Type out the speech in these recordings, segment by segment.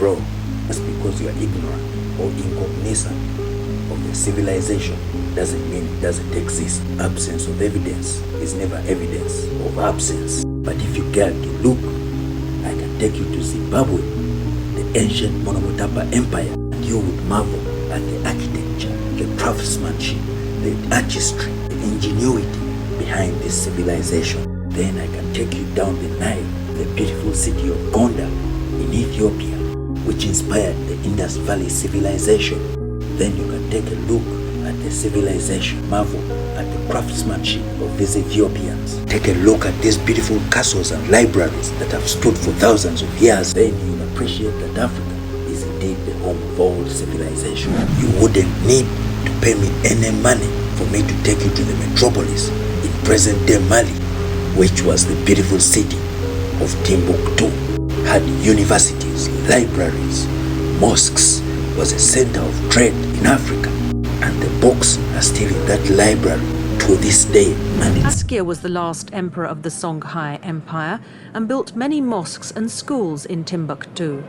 bro, just because you are ignorant or incognizant of the civilization doesn't mean it doesn't exist. Absence of evidence is never evidence of absence. But if you care to look, I can take you to Zimbabwe, the ancient monomotapa empire, and you would marvel at the architecture, the craftsmanship, the artistry, the ingenuity behind this civilization. Then I can take you down the Nile, the beautiful city of Uganda in Ethiopia, which inspired the Indus Valley civilization. Then you can take a look at the civilization, marvel at the craftsmanship of these Ethiopians. Take a look at these beautiful castles and libraries that have stood for thousands of years. Then you'll appreciate that Africa is indeed the home of all civilization. You wouldn't need to pay me any money for me to take you to the metropolis in present-day Mali, which was the beautiful city of Timbuktu, had universities, libraries, mosques, was a center of trade in Africa, and the books are still in that library to this day. Askia was the last emperor of the Songhai Empire and built many mosques and schools in Timbuktu.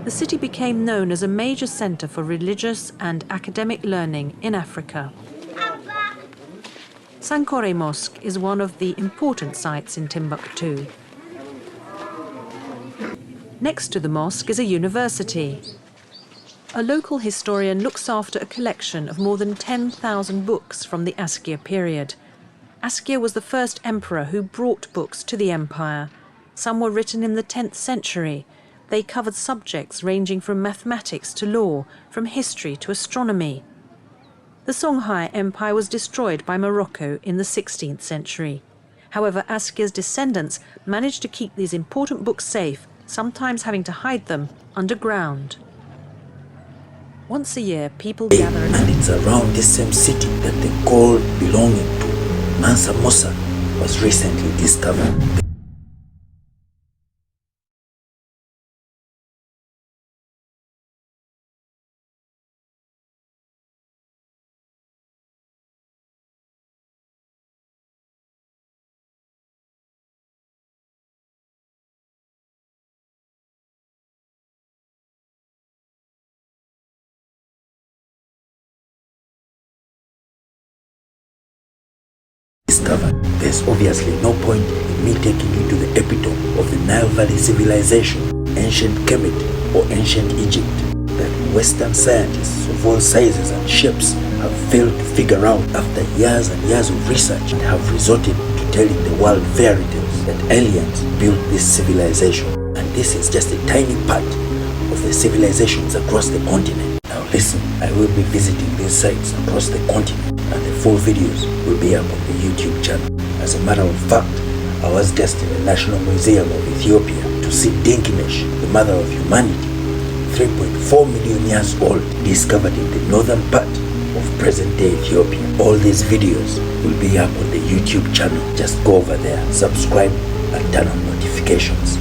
The city became known as a major center for religious and academic learning in Africa. Sankore Mosque is one of the important sites in Timbuktu. Next to the mosque is a university. A local historian looks after a collection of more than 10,000 books from the Askia period. Askia was the first emperor who brought books to the empire. Some were written in the 10th century. They covered subjects ranging from mathematics to law, from history to astronomy. The Songhai Empire was destroyed by Morocco in the 16th century. However, Askia's descendants managed to keep these important books safe, sometimes having to hide them underground. Once a year, people gather... And it's around this same city that the gold belonging to Mansa Musa was recently discovered. There's obviously no point in me taking you to the epitome of the Nile Valley civilization, ancient Kemet or ancient Egypt, that Western scientists of all sizes and shapes have failed to figure out after years and years of research, and have resorted to telling the world fairy tales that aliens built this civilization. And this is just a tiny part of the civilizations across the continent. Now listen, I will be visiting these sites across the continent, and the full videos will be up on the YouTube channel. As a matter of fact, I was just in the National Museum of Ethiopia to see Dinkinesh, the mother of humanity, 3.4 million years old, discovered in the northern part of present-day Ethiopia. All these videos will be up on the YouTube channel. Just go over there, subscribe, and turn on notifications.